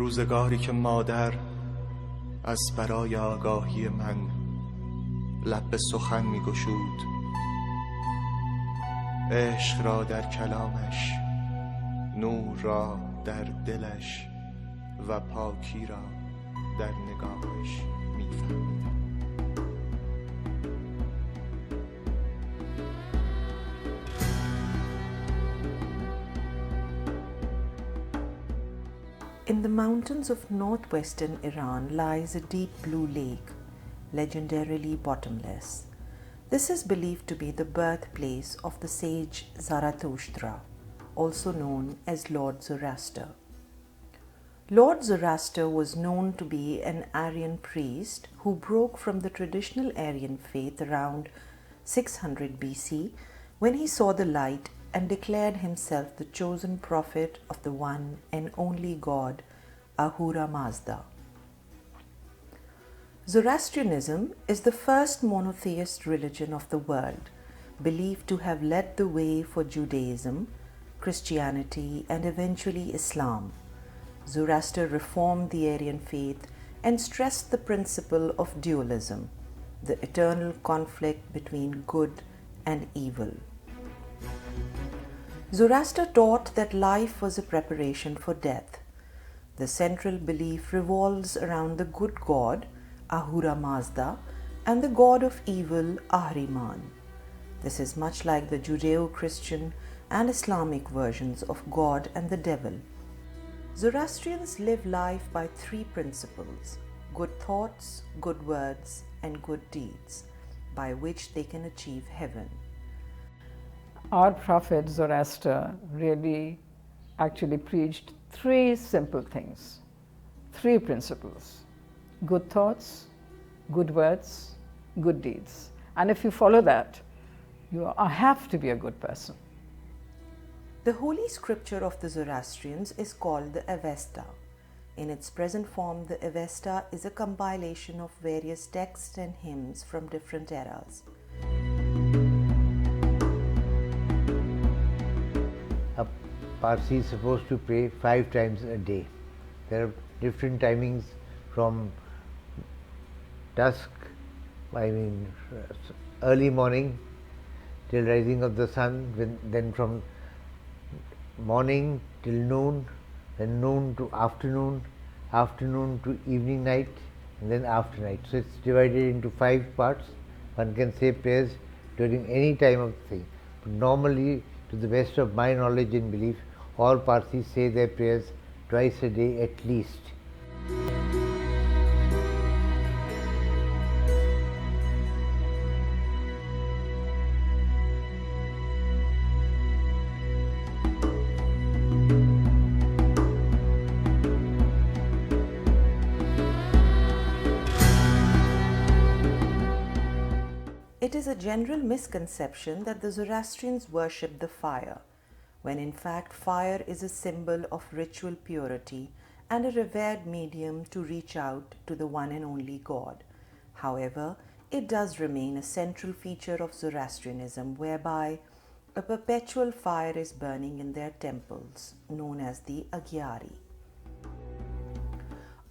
روزگاری که مادر از برای آگاهی من لب به سخن می گشود، عشق را در کلامش، نور را در دلش و پاکی را در نگاهش می فهمیدم. In the mountains of northwestern Iran lies a deep blue lake, legendarily bottomless. This is believed to be the birthplace of the sage Zarathustra, also known as Lord Zoroaster. Lord Zoroaster was known to be an Aryan priest who broke from the traditional Aryan faith around 600 BC when he saw the light and declared himself the chosen prophet of the one and only God, Ahura Mazda. Zoroastrianism is the first monotheist religion of the world, believed to have led the way for Judaism, Christianity, and eventually Islam. Zoroaster reformed the Aryan faith and stressed the principle of dualism, the eternal conflict between good and evil. Zoroaster taught that life was a preparation for death. The central belief revolves around the good god, Ahura Mazda, and the god of evil, Ahriman. This is much like the Judeo-Christian and Islamic versions of God and the devil. Zoroastrians live life by three principles: good thoughts, good words, and good deeds, by which they can achieve heaven. Our prophet Zoroaster really actually preached three simple things, three principles: good thoughts, good words, good deeds. And if you follow that, you have to be a good person. The holy scripture of the Zoroastrians is called the Avesta. In its present form, the Avesta is a compilation of various texts and hymns from different eras. A Parsi is supposed to pray 5 times a day. There are different timings from dusk, early morning till rising of the sun, then from morning till noon, then noon to afternoon, afternoon to evening night, and then after night. So it's divided into 5 parts. One can say prayers during any time of the thing. But normally, to the best of my knowledge and belief, all Parsis say their prayers twice a day at least. It is a general misconception that the Zoroastrians worship the fire, when in fact fire is a symbol of ritual purity and a revered medium to reach out to the one and only God. However, it does remain a central feature of Zoroastrianism, whereby a perpetual fire is burning in their temples, known as the Agyari.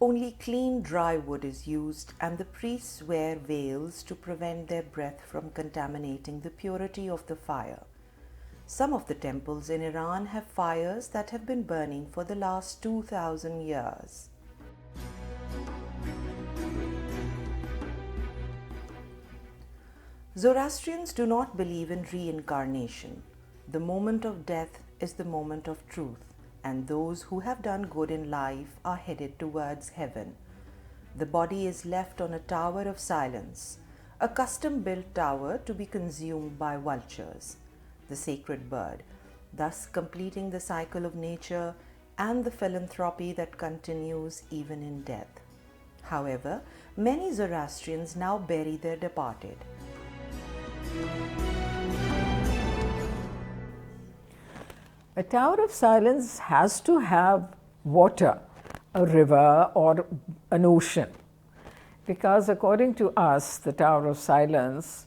Only clean dry wood is used, and the priests wear veils to prevent their breath from contaminating the purity of the fire. Some of the temples in Iran have fires that have been burning for the last 2000 years. Zoroastrians do not believe in reincarnation. The moment of death is the moment of truth, and those who have done good in life are headed towards heaven. The body is left on a tower of silence, a custom-built tower to be consumed by vultures, the sacred bird, thus completing the cycle of nature and the philanthropy that continues even in death. However, many Zoroastrians now bury their departed. A tower of silence has to have water, a river or an ocean, because according to us, the Tower of Silence,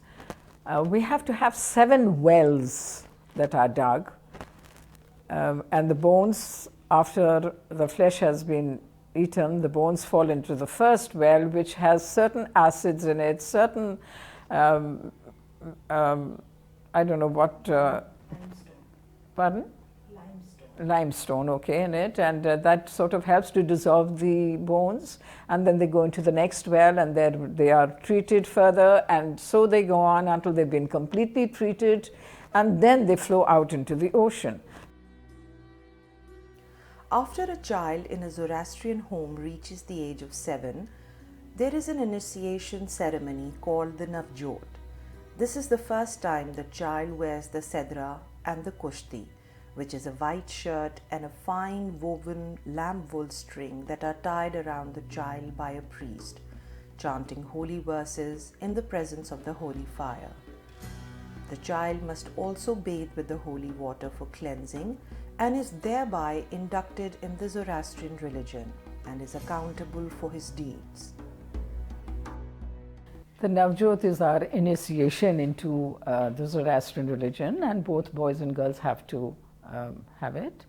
we have to have 7 wells that are dug, and the bones, after the flesh has been eaten, the bones fall into the first well, which has certain acids in it, certain, I don't know what, pardon? Limestone, okay, in it, and that sort of helps to dissolve the bones, and then they go into the next well, and they are treated further, and so they go on until they've been completely treated, and then they flow out into the ocean. After a child in a Zoroastrian home reaches the age of 7, there is an initiation ceremony called the Navjot. This is the first time the child wears the sedra and the kushti, which is a white shirt and a fine woven lamb wool string that are tied around the child by a priest, chanting holy verses in the presence of the holy fire. The child must also bathe with the holy water for cleansing and is thereby inducted in the Zoroastrian religion and is accountable for his deeds. The Navjot is our initiation into the Zoroastrian religion, and both boys and girls have to have it.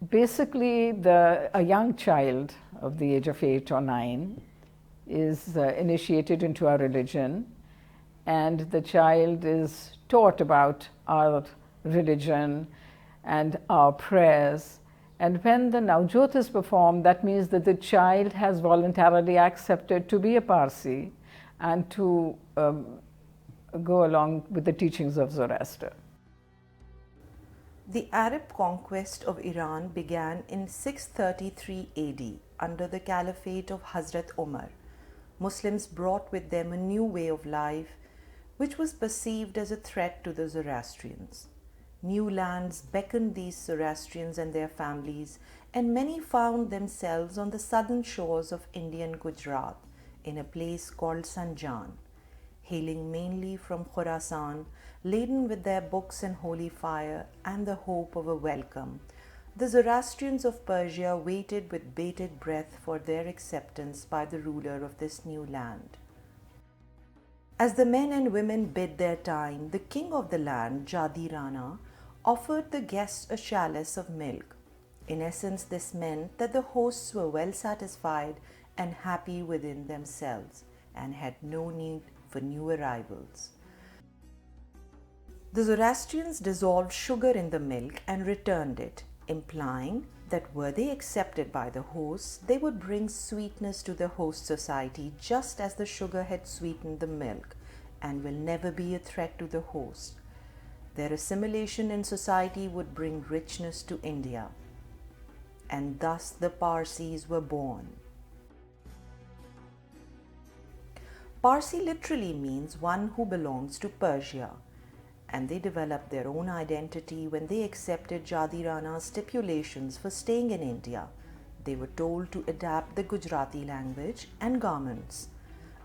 Basically, a young child of the age of 8 or 9 is initiated into our religion, and the child is taught about our religion and our prayers. And when the Navjot is performed, that means that the child has voluntarily accepted to be a Parsi and to go along with the teachings of Zoroaster. The Arab conquest of Iran began in 633 AD under the caliphate of Hazrat Umar. Muslims brought with them a new way of life which was perceived as a threat to the Zoroastrians. New lands beckoned these Zoroastrians and their families, and many found themselves on the southern shores of Indian Gujarat in a place called Sanjan. Hailing mainly from Khorasan, laden with their books and holy fire and the hope of a welcome, the Zoroastrians of Persia waited with bated breath for their acceptance by the ruler of this new land. As the men and women bid their time, the king of the land, Jadi Rana, offered the guests a chalice of milk. In essence, this meant that the hosts were well satisfied and happy within themselves and had no need for new arrivals. The Zoroastrians dissolved sugar in the milk and returned it, implying that were they accepted by the hosts, they would bring sweetness to the host society just as the sugar had sweetened the milk, and will never be a threat to the host. Their assimilation in society would bring richness to India, and thus the Parsis were born. Parsi literally means one who belongs to Persia, and they developed their own identity when they accepted Jadi Rana's stipulations for staying in India. They were told to adapt the Gujarati language and garments.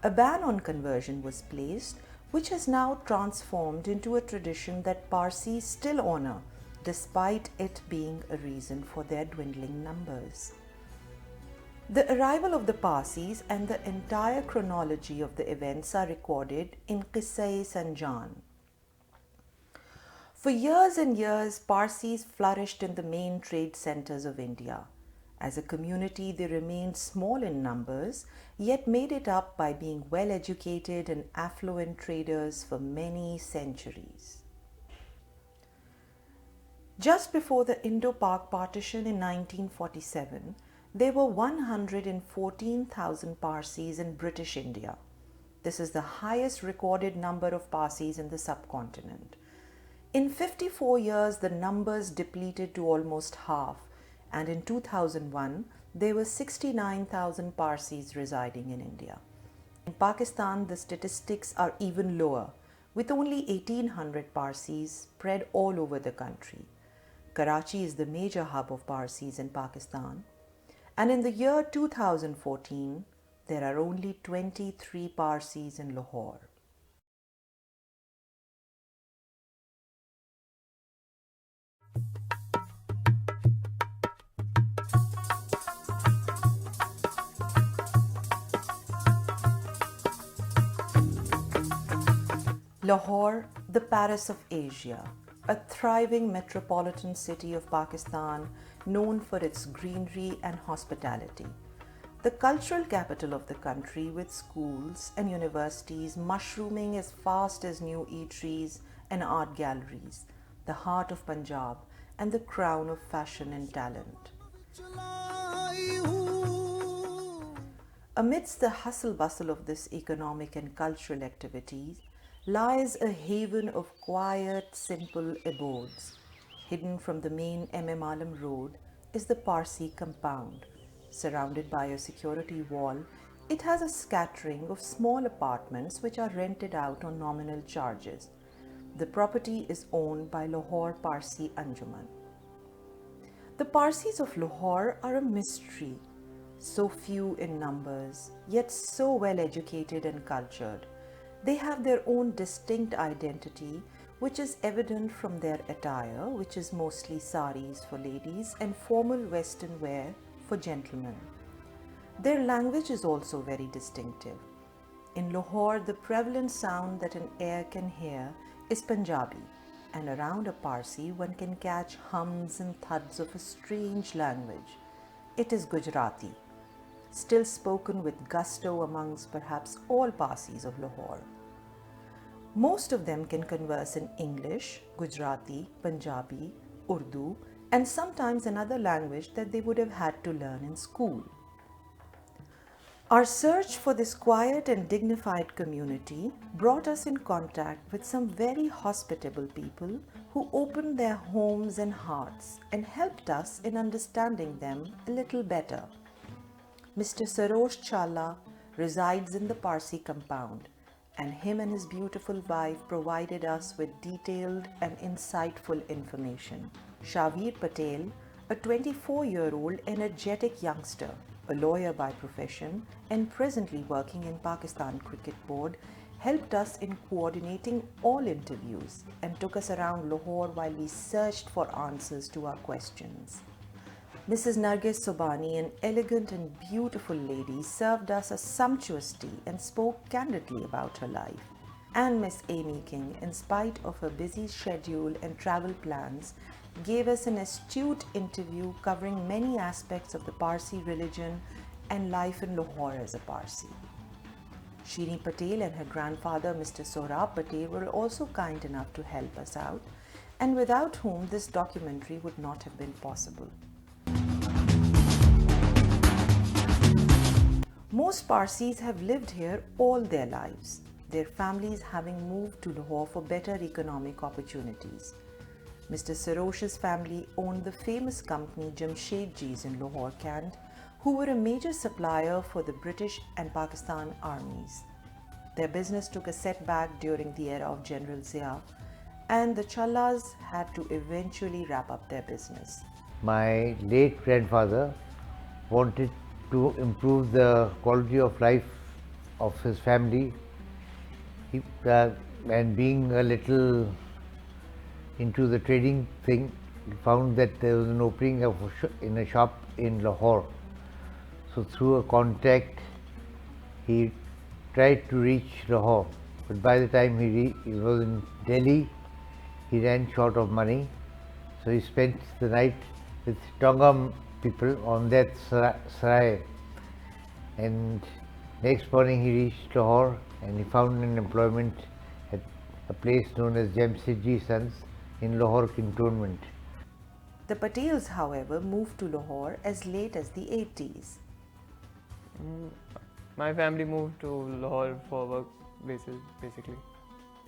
A ban on conversion was placed, which has now transformed into a tradition that Parsis still honor, despite it being a reason for their dwindling numbers. The arrival of the Parsis and the entire chronology of the events are recorded in Qissa-e Sanjan. For years and years, Parsis flourished in the main trade centers of India. As a community, they remained small in numbers, yet made it up by being well-educated and affluent traders for many centuries. Just before the Indo-Pak partition in 1947, there were 114,000 Parsis in British India. This is the highest recorded number of Parsis in the subcontinent. In 54 years, the numbers depleted to almost half, and in 2001, there were 69,000 Parsis residing in India. In Pakistan, the statistics are even lower, with only 1,800 Parsis spread all over the country. Karachi is the major hub of Parsis in Pakistan, and in the year 2014, there are only 23 Parsis in Lahore. Lahore, the Paris of Asia. a thriving metropolitan city of Pakistan known for its greenery and hospitality. The cultural capital of the country, with schools and universities mushrooming as fast as new eateries and art galleries, the heart of Punjab and the crown of fashion and talent. Amidst the hustle bustle of this economic and cultural activities lies a haven of quiet, simple abodes. Hidden from the main MM Alam road is the Parsi compound. Surrounded by a security wall, it has a scattering of small apartments which are rented out on nominal charges. The property is owned by Lahore Parsi Anjuman. The Parsis of Lahore are a mystery, so few in numbers, yet so well educated and cultured. They have their own distinct identity, which is evident from their attire, which is mostly saris for ladies and formal western wear for gentlemen. Their language is also very distinctive. In Lahore, the prevalent sound that an air can hear is Punjabi, and around a Parsi one can catch hums and thuds of a strange language. It is Gujarati, still spoken with gusto amongst perhaps all Parsis of Lahore. Most of them can converse in English, Gujarati, Punjabi, Urdu, and sometimes another language that they would have had to learn in school. Our search for this quiet and dignified community brought us in contact with some very hospitable people who opened their homes and hearts and helped us in understanding them a little better. Mr. Sarosh Challa resides in the Parsi compound, and him and his beautiful wife provided us with detailed and insightful information. Shavir Patel, a 24-year-old energetic youngster, a lawyer by profession and presently working in Pakistan Cricket Board, helped us in coordinating all interviews and took us around Lahore while we searched for answers to our questions. Mrs. Nargis Sobani, an elegant and beautiful lady, served us a sumptuous tea and spoke candidly about her life. And Miss Amy King, in spite of her busy schedule and travel plans, gave us an astute interview covering many aspects of the Parsi religion and life in Lahore as a Parsi. Shini Patel and her grandfather, Mr. Sohrab Patel, were also kind enough to help us out, and without whom this documentary would not have been possible. Most Parsis have lived here all their lives, their families having moved to Lahore for better economic opportunities. Mr. Sarosh's family owned the famous company Jamshedji's in Lahore, Kand, who were a major supplier for the British and Pakistan armies. Their business took a setback during the era of General Zia, and the Challas had to eventually wrap up their business. My late grandfather wanted to improve the quality of life of his family. And being a little into the trading thing, he found that there was an opening in a shop in Lahore. So through a contact, he tried to reach Lahore. But by the time he was in Delhi, he ran short of money. So he spent the night with Tonga people on that sarai. And next morning he reached Lahore and he found an employment at a place known as Jamshedji Sons in Lahore Cantonment. The Patels, however, moved to Lahore as late as the 80s. My family moved to Lahore for work basis, basically.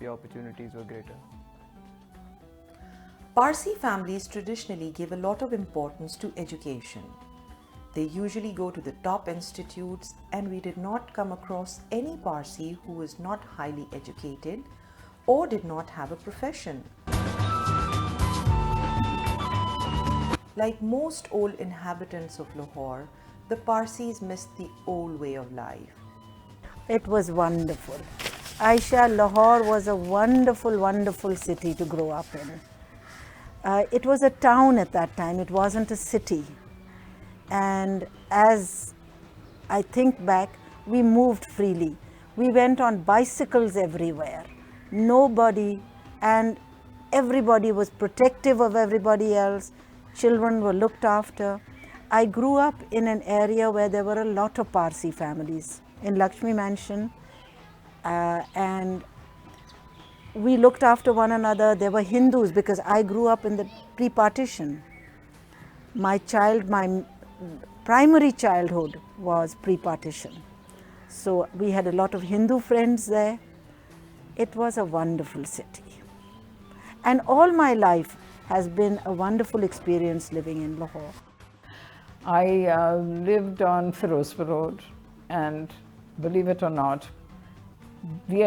The opportunities were greater. Parsi families traditionally give a lot of importance to education. They usually go to the top institutes, and we did not come across any Parsi who was not highly educated or did not have a profession. Like most old inhabitants of Lahore, the Parsis missed the old way of life. It was wonderful. Aisha, Lahore was a wonderful, wonderful city to grow up in. It was a town at that time, it wasn't a city. And as I think back, we moved freely. We went on bicycles everywhere. Nobody, and Everybody was protective of everybody else. Children were looked after. I grew up in an area where there were a lot of Parsi families in Lakshmi Mansion, and we looked after one another. There were Hindus because I grew up in the pre-partition. My primary childhood was pre-partition. So we had a lot of Hindu friends there. It was a wonderful city. And all my life has been a wonderful experience living in Lahore. I lived on Firozpur Road, and believe it or not, the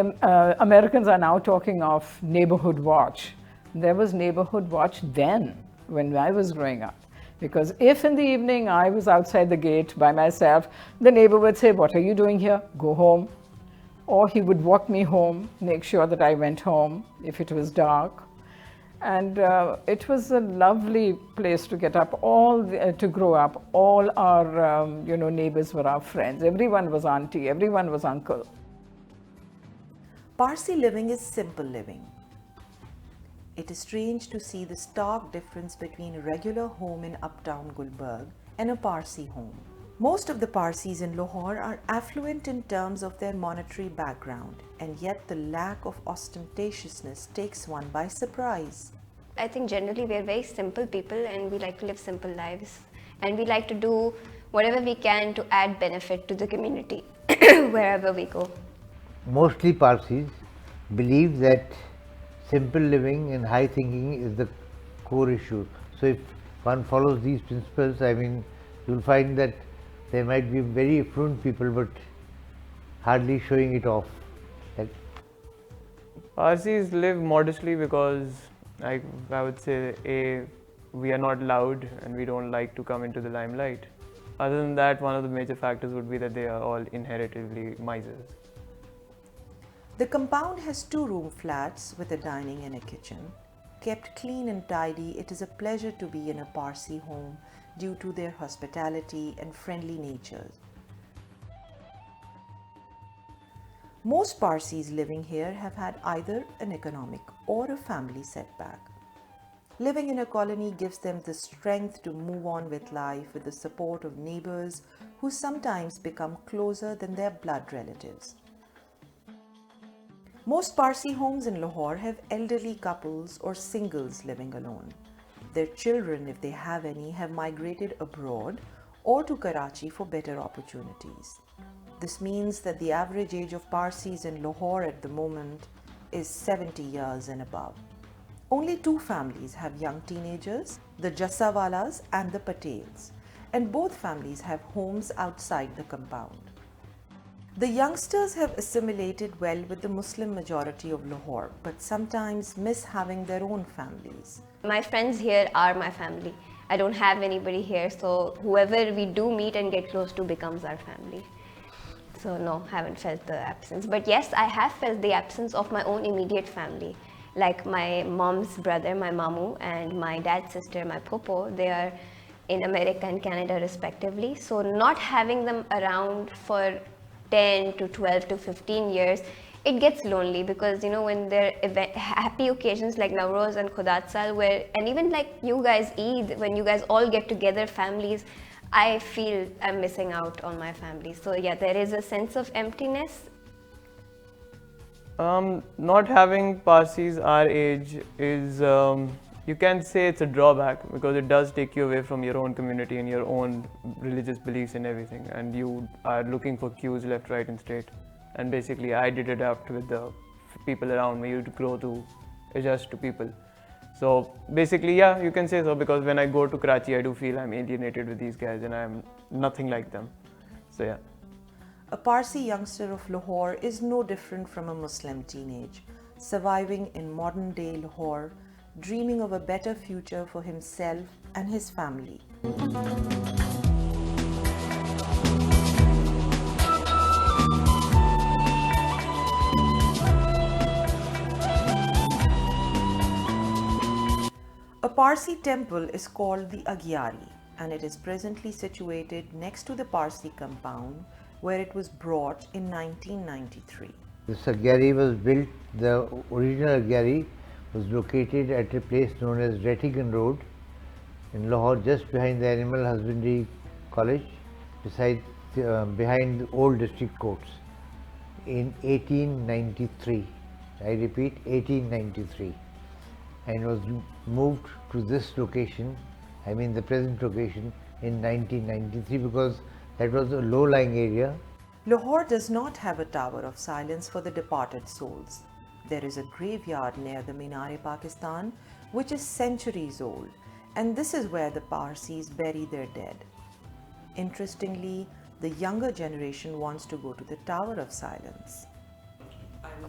Americans are now talking of neighborhood watch. There was neighborhood watch then, when I was growing up. Because if in the evening I was outside the gate by myself, the neighbor would say, "What are you doing here? Go home." Or he would walk me home, make sure that I went home if it was dark. And it was a lovely place to get up, to grow up. All our neighbors were our friends. Everyone was auntie, everyone was uncle. Parsi living is simple living. It is strange to see the stark difference between a regular home in uptown Gulbarg and a Parsi home. Most of the Parsis in Lahore are affluent in terms of their monetary background, and yet the lack of ostentatiousness takes one by surprise. I think generally we are very simple people and we like to live simple lives, and we like to do whatever we can to add benefit to the community wherever we go. Mostly Parsis believe that simple living and high thinking is the core issue. So if one follows these principles, I mean, you'll find that there might be very affluent people but hardly showing it off. Parsis live modestly because I would say we are not loud and we don't like to come into the limelight. Other than that, one of the major factors would be that they are all inheritively misers. The compound has 2-room flats with a dining and a kitchen. Kept clean and tidy, it is a pleasure to be in a Parsi home due to their hospitality and friendly nature. Most Parsis living here have had either an economic or a family setback. Living in a colony gives them the strength to move on with life with the support of neighbors who sometimes become closer than their blood relatives. Most Parsi homes in Lahore have elderly couples or singles living alone. Their children, if they have any, have migrated abroad or to Karachi for better opportunities. This means that the average age of Parsis in Lahore at the moment is 70 years and above. Only 2 families have young teenagers, the Jassawalas and the Patels, and both families have homes outside the compound. The youngsters have assimilated well with the Muslim majority of Lahore, but sometimes miss having their own families. My friends here are my family. I don't have anybody here, so whoever we do meet and get close to becomes our family. So no, haven't felt the absence. But yes, I have felt the absence of my own immediate family. Like my mom's brother, my mamu, and my dad's sister, my popo, they are in America and Canada respectively. So not having them around for 10 to 12 to 15 years, it gets lonely because when there are happy occasions like Nowruz and Khudat Sal, and even like you guys Eid, when you guys all get together, families, I feel I'm missing out on my family. So yeah, there is a sense of emptiness. Not having Parsis our age is, you can say it's a drawback because it does take you away from your own community and your own religious beliefs and everything, and you are looking for cues left, right and straight. And basically I did adapt with the people around me to grow to adjust to people. So basically, yeah, you can say so, because when I go to Karachi, I do feel I'm alienated with these guys and I'm nothing like them. So yeah. A Parsi youngster of Lahore is no different from a Muslim teenage, surviving in modern-day Lahore, dreaming of a better future for himself and his family. A Parsi temple is called the Agyari, and it is presently situated next to the Parsi compound where it was brought in 1993. This Agyari was built, the original Agyari was located at a place known as Rettigan Road in Lahore, just behind the Animal Husbandry College, behind the old district courts, in 1893. I repeat, 1893, and was moved to this location, I mean the present location, in 1993, because that was a low-lying area. Lahore does not have a tower of silence for the departed souls. There is a graveyard near the Minar-e-Pakistan, which is centuries old, and this is where the Parsis bury their dead. Interestingly, the younger generation wants to go to the Tower of Silence.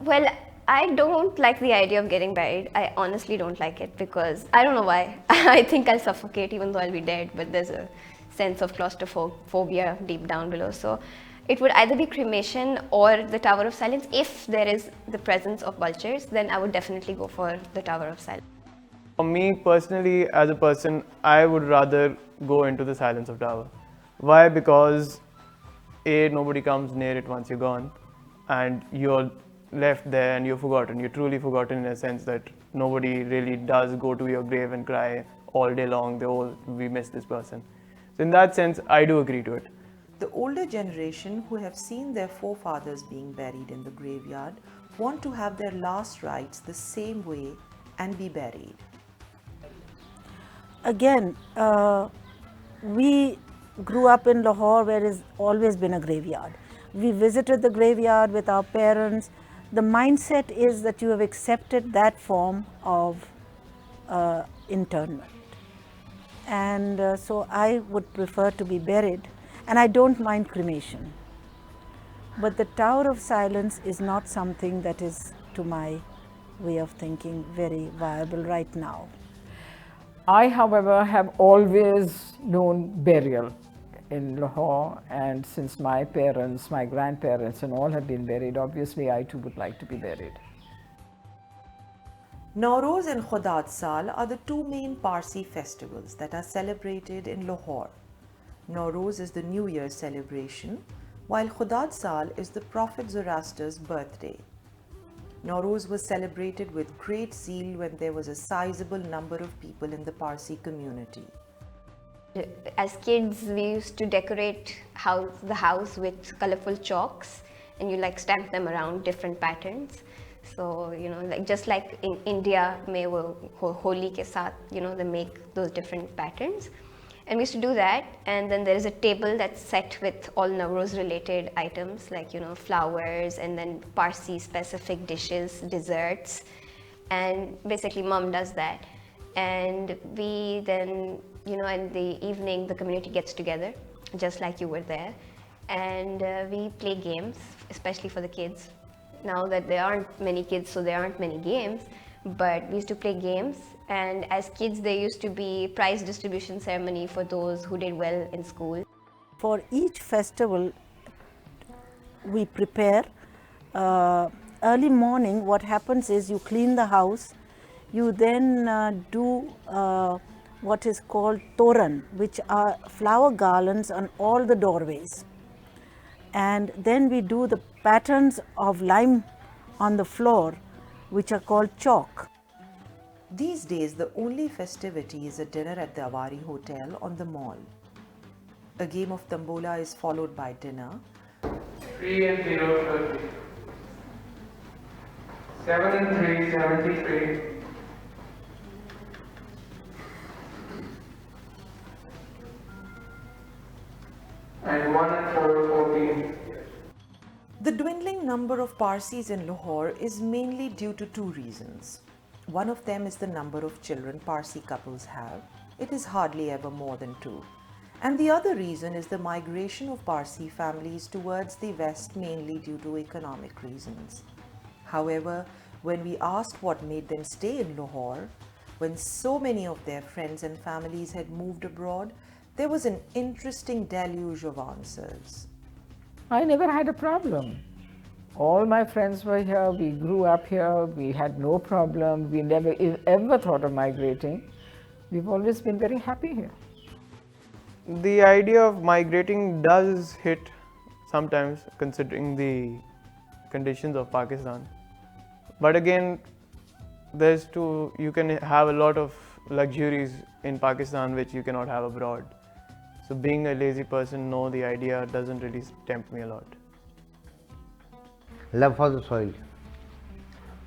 Well, I don't like the idea of getting buried. I honestly don't like it because I don't know why. I think I'll suffocate even though I'll be dead, but there's a sense of claustrophobia deep down below. So it would either be cremation or the Tower of Silence. If there is the presence of vultures, then I would definitely go for the Tower of Silence. For me personally, as a person, I would rather go into the silence of tower. Why? Because A, nobody comes near it once you're gone, and you're left there and you're forgotten. You're truly forgotten in a sense that nobody really does go to your grave and cry all day long, we miss this person. So in that sense, I do agree to it. The older generation who have seen their forefathers being buried in the graveyard want to have their last rites the same way and be buried. Again, we grew up in Lahore where has always been a graveyard. We visited the graveyard with our parents. The mindset is that you have accepted that form of internment. And so I would prefer to be buried, and I don't mind cremation. But the Tower of Silence is not something that is, to my way of thinking, very viable right now. I, however, have always known burial in Lahore, and since my parents, my grandparents and all have been buried, obviously I too would like to be buried. Nowruz and Khudad Sal are the two main Parsi festivals that are celebrated in Lahore. Nowruz is the New Year's celebration, while Khudad Sal is the Prophet Zoroaster's birthday. Nowruz was celebrated with great zeal when there was a sizable number of people in the Parsi community. As kids, we used to decorate the house with colorful chalks, and you stamp them around different patterns. So, just like in India, mein Holi ke saath, they make those different patterns. And we used to do that, and then there is a table that's set with all Nowruz related items like, flowers, and then Parsi specific dishes, desserts, and basically mom does that. And we then, in the evening, the community gets together, just like you were there, and we play games, especially for the kids. Now that there aren't many kids, so there aren't many games, but we used to play games, and as kids there used to be prize distribution ceremony for those who did well in school. For each festival, we prepare. Early morning, what happens is you clean the house, you then do what is called toran, which are flower garlands on all the doorways. And then we do the patterns of lime on the floor, which are called chalk. These days, the only festivity is a dinner at the Awari Hotel on the mall. A game of tambola is followed by dinner. 3 and 0, 30. 7 and 3, 73. And 1 and 4, 14. The dwindling number of Parsis in Lahore is mainly due to two reasons. One of them is the number of children Parsi couples have. It is hardly ever more than 2. And the other reason is the migration of Parsi families towards the West, mainly due to economic reasons. However, when we asked what made them stay in Lahore, when so many of their friends and families had moved abroad, there was an interesting deluge of answers. I never had a problem. All my friends were here, we grew up here, we had no problem, we never ever thought of migrating. We've always been very happy here. The idea of migrating does hit sometimes, considering the conditions of Pakistan. But again, you can have a lot of luxuries in Pakistan which you cannot have abroad. So being a lazy person, no, the idea doesn't really tempt me a lot. Love for the soil.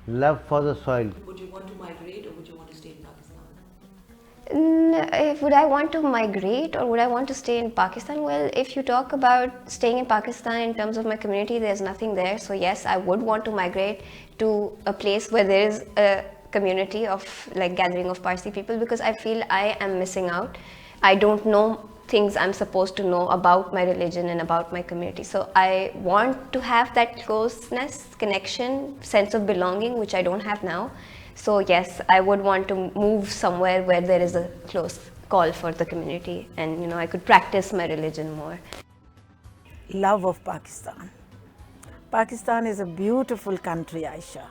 Love for the soil. Would you want to migrate or would you want to stay in Pakistan? Would I want to migrate or would I want to stay in Pakistan? Well, if you talk about staying in Pakistan in terms of my community, there's nothing there. So yes, I would want to migrate to a place where there is a community of like gathering of Parsi people, because I feel I am missing out. I don't know things I'm supposed to know about my religion and about my community. So I want to have that closeness, connection, sense of belonging, which I don't have now. So yes, I would want to move somewhere where there is a close call for the community and I could practice my religion more. Love of Pakistan. Pakistan is a beautiful country, Aisha.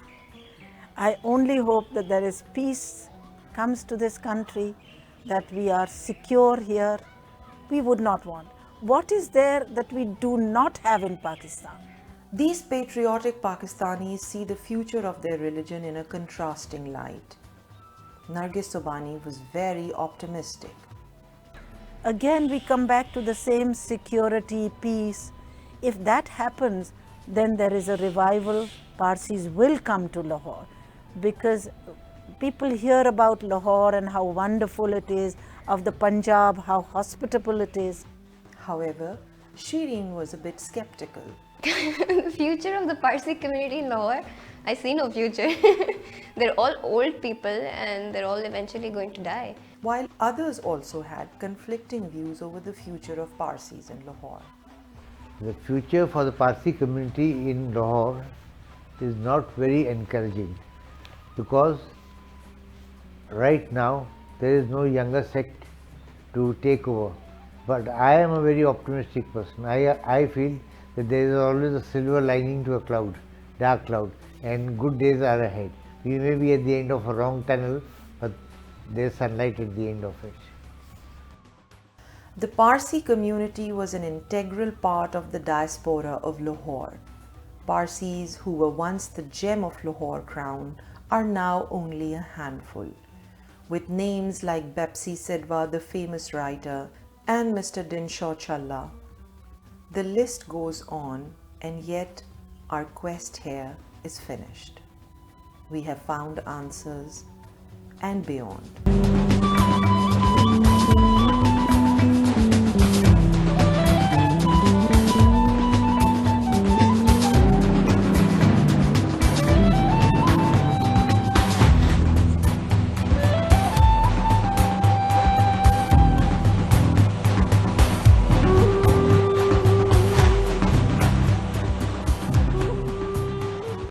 I only hope that there is peace comes to this country, that we are secure here. We would not want. What is there that we do not have in Pakistan? These patriotic Pakistanis see the future of their religion in a contrasting light. Nargis Sobhani was very optimistic. Again, we come back to the same security, peace. If that happens, then there is a revival. Parsis will come to Lahore, because people hear about Lahore and how wonderful it is, of the Punjab, how hospitable it is. However, Shireen was a bit skeptical. The future of the Parsi community in Lahore, I see no future. They're all old people and they're all eventually going to die. While others also had conflicting views over the future of Parsis in Lahore. The future for the Parsi community in Lahore is not very encouraging, because right now there is no younger sect to take over. But I am a very optimistic person. I feel that there is always a silver lining to a cloud, dark cloud, and good days are ahead. We may be at the end of a wrong tunnel, but there is sunlight at the end of it. The Parsi community was an integral part of the diaspora of Lahore. Parsis, who were once the gem of Lahore crown, are now only a handful. With names like Bepsi Sidhwa, the famous writer, and Mr. Dinshaw Challa. The list goes on, and yet our quest here is finished. We have found answers and beyond.